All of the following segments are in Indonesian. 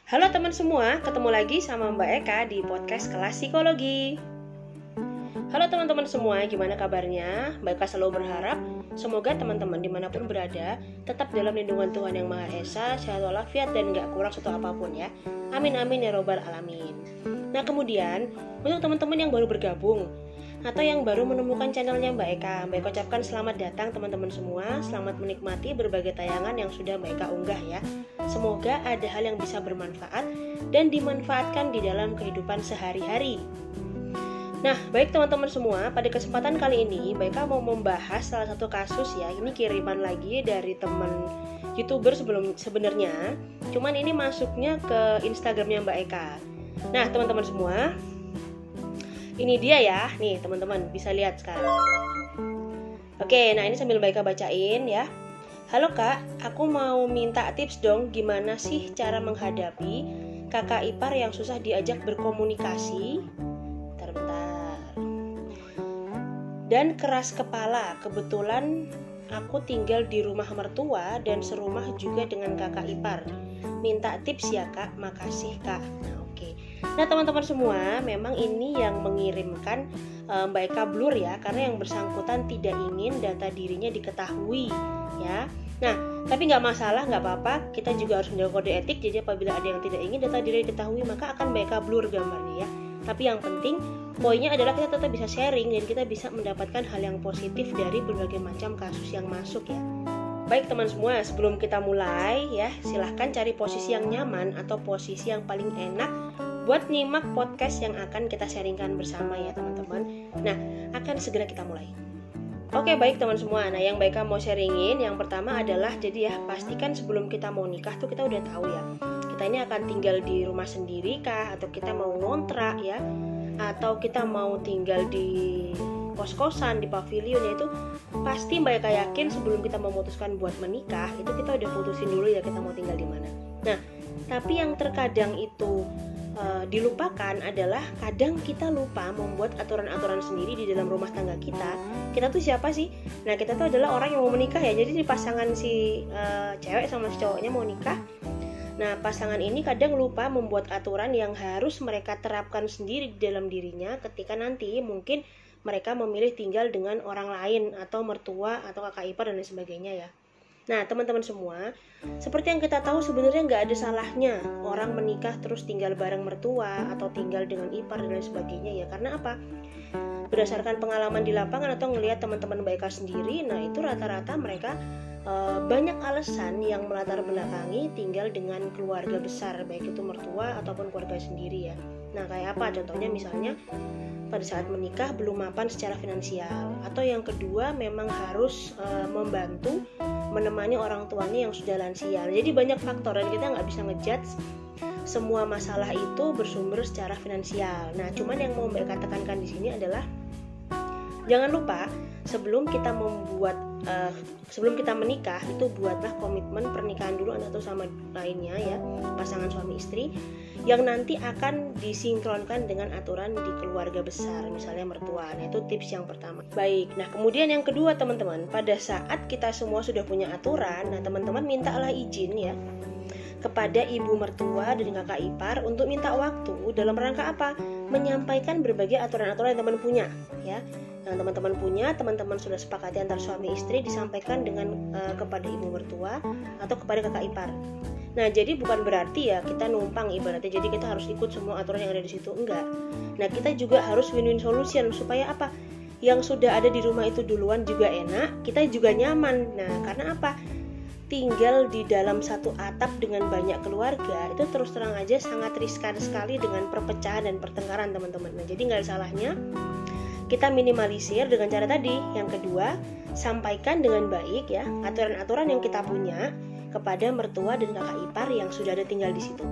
Halo teman semua, ketemu lagi sama Mbak Eka di podcast Kelas Psikologi. Halo teman-teman semua, gimana kabarnya? Mbak Eka selalu berharap semoga teman-teman dimanapun berada tetap dalam lindungan Tuhan Yang Maha Esa, sehat walafiat dan gak kurang suatu apapun ya. Amin amin ya robbal alamin. Nah kemudian, untuk teman-teman yang baru bergabung atau yang baru menemukan channelnya Mbak Eka ucapkan selamat datang teman-teman semua. Selamat menikmati berbagai tayangan yang sudah Mbak Eka unggah ya. Semoga ada hal yang bisa bermanfaat dan dimanfaatkan di dalam kehidupan sehari-hari. Nah, baik teman-teman semua, pada kesempatan kali ini Mbak Eka mau membahas salah satu kasus ya. Ini kiriman lagi dari teman YouTuber sebenarnya. Cuman ini masuknya ke Instagramnya Mbak Eka. Nah, teman-teman semua, ini dia ya, nih teman-teman bisa lihat sekarang. Oke, nah ini sambil Mbak Eka bacain ya. Halo kak, aku mau minta tips dong gimana sih cara menghadapi kakak ipar yang susah diajak berkomunikasi. Bentar. Dan keras kepala, kebetulan aku tinggal di rumah mertua dan serumah juga dengan kakak ipar. Minta tips ya kak, makasih kak. Nah teman-teman semua, memang ini yang mengirimkan Mbak Eka blur ya, karena yang bersangkutan tidak ingin data dirinya diketahui ya. Nah tapi nggak masalah, nggak apa-apa, kita juga harus menjaga kode etik. Jadi apabila ada yang tidak ingin data diri diketahui, maka akan Mbak Eka blur gambarnya ya. Tapi yang penting poinnya adalah kita tetap bisa sharing dan kita bisa mendapatkan hal yang positif dari berbagai macam kasus yang masuk ya. Baik teman semua, sebelum kita mulai ya, silahkan cari posisi yang nyaman atau posisi yang paling enak buat nyimak podcast yang akan kita sharingkan bersama ya teman-teman. Nah, akan segera kita mulai. Oke baik teman semua, nah yang Mbak Eka mau sharingin yang pertama adalah, jadi ya pastikan sebelum kita mau nikah tuh kita udah tahu ya, kita ini akan tinggal di rumah sendiri kah, atau kita mau ngontrak ya, atau kita mau tinggal di kos-kosan, di pavilion ya. Itu pasti Mbak Eka yakin sebelum kita memutuskan buat menikah itu kita udah putusin dulu ya kita mau tinggal di mana. Nah tapi yang terkadang itu dilupakan adalah kadang kita lupa membuat aturan-aturan sendiri di dalam rumah tangga kita. Kita tuh siapa sih? Nah kita tuh adalah orang yang mau menikah ya. Jadi di pasangan si cewek sama si cowoknya mau nikah. Nah pasangan ini kadang lupa membuat aturan yang harus mereka terapkan sendiri di dalam dirinya ketika nanti mungkin mereka memilih tinggal dengan orang lain atau mertua atau kakak ipar dan lain sebagainya ya. Nah teman-teman semua, seperti yang kita tahu sebenarnya nggak ada salahnya orang menikah terus tinggal bareng mertua atau tinggal dengan ipar dan lain sebagainya ya. Karena apa? Berdasarkan pengalaman di lapangan atau ngelihat teman-teman Mbak Eka sendiri, nah itu rata-rata mereka banyak alasan yang melatar belakangi tinggal dengan keluarga besar, baik itu mertua ataupun keluarga sendiri ya. Nah kayak apa? Contohnya misalnya pada saat menikah belum mapan secara finansial, atau yang kedua memang harus membantu menemani orang tuanya yang sudah lansia. Jadi banyak faktor dan kita nggak bisa ngejudge semua masalah itu bersumber secara finansial. Nah cuman yang mau Mbak katakan di sini adalah jangan lupa sebelum kita menikah itu buatlah komitmen pernikahan dulu satu sama lainnya ya, pasangan suami istri, yang nanti akan disinkronkan dengan aturan di keluarga besar, misalnya mertua. Nah itu tips yang pertama. Baik, nah kemudian yang kedua teman-teman, pada saat kita semua sudah punya aturan, nah teman-teman mintalah izin ya kepada ibu mertua dan kakak ipar untuk minta waktu dalam rangka apa? Menyampaikan berbagai aturan-aturan yang teman punya ya. Yang teman-teman punya, teman-teman sudah sepakati antar suami istri, disampaikan dengan kepada ibu mertua atau kepada kakak ipar. Nah jadi bukan berarti ya kita numpang ibaratnya, jadi kita harus ikut semua aturan yang ada di situ, enggak. Nah kita juga harus win-win solution supaya apa? Yang sudah ada di rumah itu duluan juga enak, kita juga nyaman. Nah karena apa? Tinggal di dalam satu atap dengan banyak keluarga itu terus terang aja sangat riskan sekali dengan perpecahan dan pertengkaran teman-teman. Nah jadi nggak ada salahnya kita minimalisir dengan cara tadi. Yang kedua, sampaikan dengan baik ya aturan-aturan yang kita punya kepada mertua dan kakak ipar yang sudah ada tinggal di situ.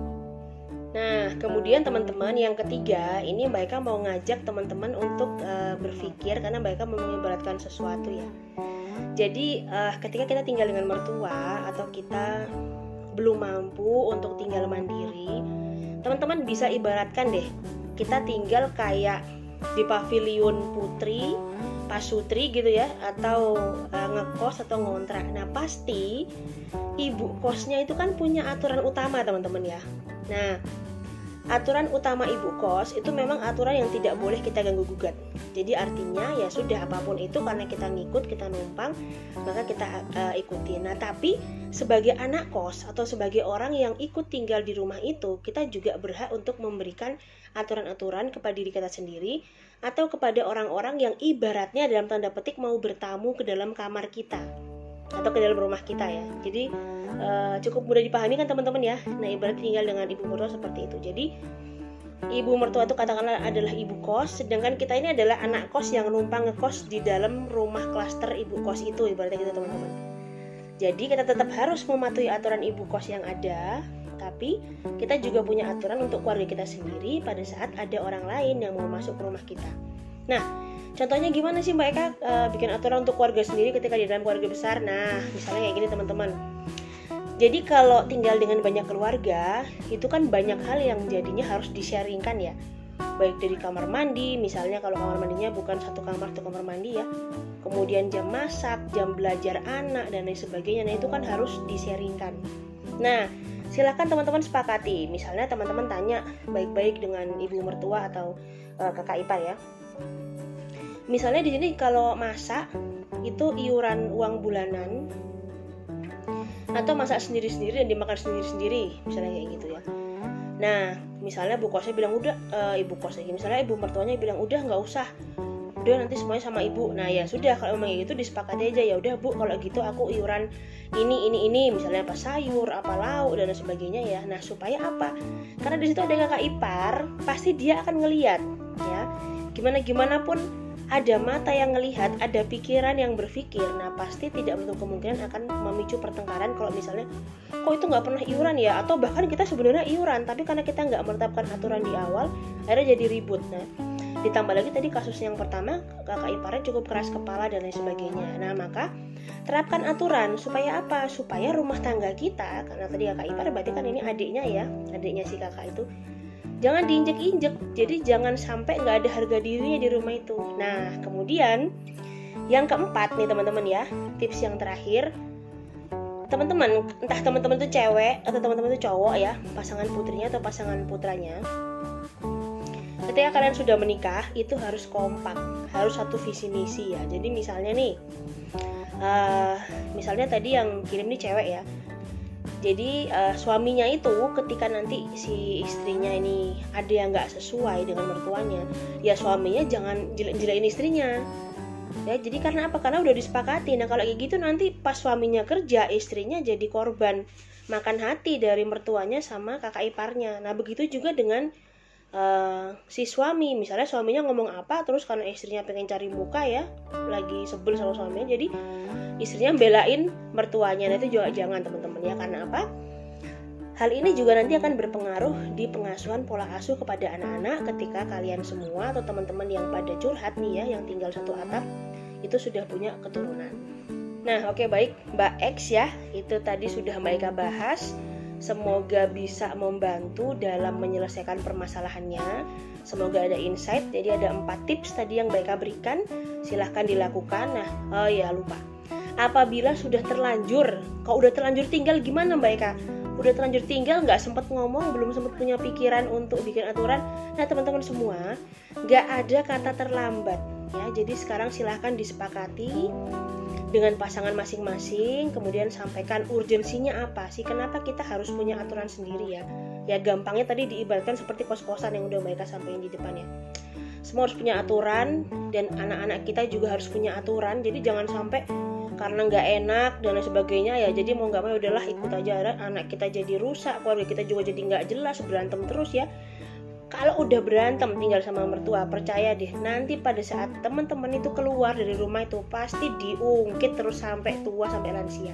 Nah kemudian teman-teman yang ketiga, ini Mbak Eka mau ngajak teman-teman untuk berpikir, karena Mbak Eka mengibaratkan sesuatu ya. Jadi ketika kita tinggal dengan mertua atau kita belum mampu untuk tinggal mandiri, teman-teman bisa ibaratkan deh, kita tinggal kayak di pavilion putri, pasutri gitu ya, atau ngekos atau ngontrak. Nah pasti ibu kosnya itu kan punya aturan utama teman-teman ya. Nah, aturan utama ibu kos itu memang aturan yang tidak boleh kita ganggu gugat. Jadi artinya ya sudah, apapun itu karena kita ngikut, kita numpang, maka kita ikuti. Nah, tapi sebagai anak kos atau sebagai orang yang ikut tinggal di rumah itu, kita juga berhak untuk memberikan aturan-aturan kepada diri kita sendiri atau kepada orang-orang yang ibaratnya dalam tanda petik mau bertamu ke dalam kamar kita atau ke dalam rumah kita ya. Jadi cukup mudah dipahami kan teman-teman ya. Nah, ibarat tinggal dengan ibu mertua seperti itu. Jadi ibu mertua itu katakanlah adalah ibu kos, sedangkan kita ini adalah anak kos yang numpang ngekos di dalam rumah klaster ibu kos itu, ibaratnya gitu teman-teman. Jadi kita tetap harus mematuhi aturan ibu kos yang ada, tapi kita juga punya aturan untuk keluarga kita sendiri pada saat ada orang lain yang mau masuk ke rumah kita. Nah, contohnya gimana sih Mbak Eka bikin aturan untuk keluarga sendiri ketika di dalam keluarga besar? Nah, misalnya kayak gini teman-teman. Jadi kalau tinggal dengan banyak keluarga, itu kan banyak hal yang jadinya harus di-sharingkan ya. Baik dari kamar mandi, misalnya kalau kamar mandinya bukan satu kamar mandi ya. Kemudian jam masak, jam belajar anak, dan lain sebagainya. Nah, itu kan harus di-sharingkan. Nah, silakan teman-teman sepakati. Misalnya teman-teman tanya baik-baik dengan ibu mertua atau kakak ipar ya. Misalnya di sini kalau masak itu iuran uang bulanan atau masak sendiri-sendiri dan dimakan sendiri-sendiri, misalnya kayak gitu ya. Nah, misalnya ibu kosnya bilang udah, misalnya ibu mertuanya bilang udah nggak usah, udah nanti semuanya sama ibu. Nah ya sudah, kalau memang gitu disepakati aja, ya udah Bu, kalau gitu aku iuran ini, misalnya apa sayur, apa lauk dan sebagainya ya. Nah supaya apa? Karena di situ ada kakak ipar, pasti dia akan ngelihat ya. Gimana pun ada mata yang ngelihat, ada pikiran yang berpikir. Nah pasti tidak menutup kemungkinan akan memicu pertengkaran kalau misalnya kok itu nggak pernah iuran ya, atau bahkan kita sebenarnya iuran tapi karena kita nggak menetapkan aturan di awal akhirnya jadi ribut. Nah ditambah lagi tadi kasus yang pertama, kakak iparnya cukup keras kepala dan lain sebagainya. Nah maka terapkan aturan supaya apa? Supaya rumah tangga kita, karena tadi kakak ipar berarti kan ini adiknya ya, adiknya si kakak itu, jangan diinjek-injek. Jadi jangan sampai nggak ada harga dirinya di rumah itu. Nah kemudian yang keempat nih teman-teman ya, tips yang terakhir, teman-teman, entah teman-teman itu cewek atau teman-teman itu cowok ya, pasangan putrinya atau pasangan putranya, ketika kalian sudah menikah itu harus kompak, harus satu visi misi ya. Jadi misalnya nih, misalnya tadi yang kirim nih cewek ya. Jadi suaminya itu ketika nanti si istrinya ini ada yang nggak sesuai dengan mertuanya, ya suaminya jangan jelek-jelekin istrinya. Ya, jadi karena apa? Karena udah disepakati. Nah kalau kayak gitu nanti pas suaminya kerja, istrinya jadi korban makan hati dari mertuanya sama kakak iparnya. Nah begitu juga dengan si suami, misalnya suaminya ngomong apa, terus karena istrinya pengen cari muka ya, lagi sebel sama suaminya, jadi istrinya belain mertuanya. Nah itu juga jangan teman-teman ya. Karena apa? Hal ini juga nanti akan berpengaruh di pengasuhan pola asuh kepada anak-anak ketika kalian semua atau teman-teman yang pada curhat nih ya, yang tinggal satu atap itu sudah punya keturunan. Nah oke, baik Mbak X ya, itu tadi sudah Mbak Eka bahas. Semoga bisa membantu dalam menyelesaikan permasalahannya. Semoga ada insight. Jadi ada 4 tips tadi yang Mbak Eka berikan, silahkan dilakukan. Nah, oh ya lupa, apabila sudah terlanjur, kalau udah terlanjur tinggal gimana Mbak Eka? Udah terlanjur tinggal, nggak sempat ngomong, belum sempat punya pikiran untuk bikin aturan. Nah teman-teman semua, nggak ada kata terlambat ya. Jadi sekarang silahkan disepakati dengan pasangan masing-masing, kemudian sampaikan urgensinya apa sih, kenapa kita harus punya aturan sendiri ya. Ya gampangnya tadi diibaratkan seperti kos-kosan yang udah mereka sampaikan di depan ya. Semua harus punya aturan, dan anak-anak kita juga harus punya aturan. Jadi jangan sampai karena nggak enak dan lain sebagainya ya, jadi mau nggak mau udahlah ikut aja, anak kita jadi rusak, keluarga kita juga jadi nggak jelas, berantem terus ya. Kalau udah berantem tinggal sama mertua, percaya deh nanti pada saat teman-teman itu keluar dari rumah itu pasti diungkit terus sampai tua, sampai lansia.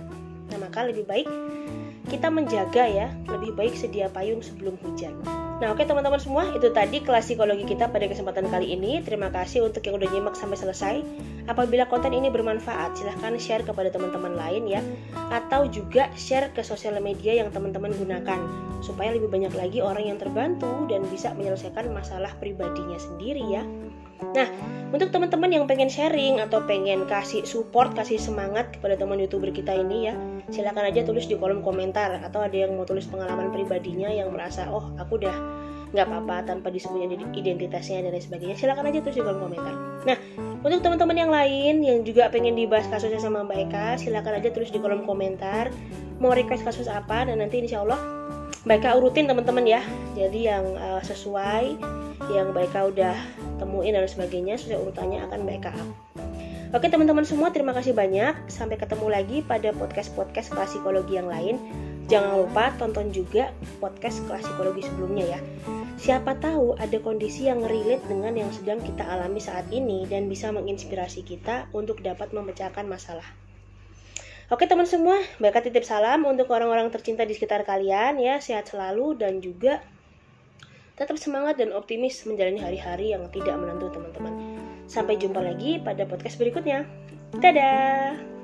Nah maka lebih baik kita menjaga ya, lebih baik sedia payung sebelum hujan. Nah oke teman-teman semua, itu tadi kelas psikologi kita pada kesempatan kali ini. Terima kasih untuk yang udah nyimak sampai selesai. Apabila konten ini bermanfaat, silahkan share kepada teman-teman lain ya, atau juga share ke sosial media yang teman-teman gunakan, supaya lebih banyak lagi orang yang terbantu dan bisa menyelesaikan masalah pribadinya sendiri ya. Nah, untuk teman-teman yang pengen sharing atau pengen kasih support, kasih semangat kepada teman YouTuber kita ini ya, silakan aja tulis di kolom komentar. Atau ada yang mau tulis pengalaman pribadinya yang merasa, oh aku udah nggak apa-apa tanpa disebutnya identitasnya dan lain sebagainya, silakan aja tulis di kolom komentar. Nah, untuk teman-teman yang lain yang juga pengen dibahas kasusnya sama Mbak Eka, silakan aja tulis di kolom komentar mau request kasus apa, dan nanti insya Allah Mbak Eka urutin teman-teman ya. Jadi yang sesuai yang Mbak Eka udah temuin dan sebagainya, sesuai urutannya akan Mbak Eka up. Oke teman-teman semua, terima kasih banyak. Sampai ketemu lagi pada podcast-podcast kelas psikologi yang lain. Jangan lupa tonton juga podcast kelas psikologi sebelumnya ya. Siapa tahu ada kondisi yang relate dengan yang sedang kita alami saat ini dan bisa menginspirasi kita untuk dapat memecahkan masalah. Oke teman semua, Mbak Eka titip salam untuk orang-orang tercinta di sekitar kalian ya. Sehat selalu dan juga tetap semangat dan optimis menjalani hari-hari yang tidak menentu teman-teman. Sampai jumpa lagi pada podcast berikutnya. Dadah!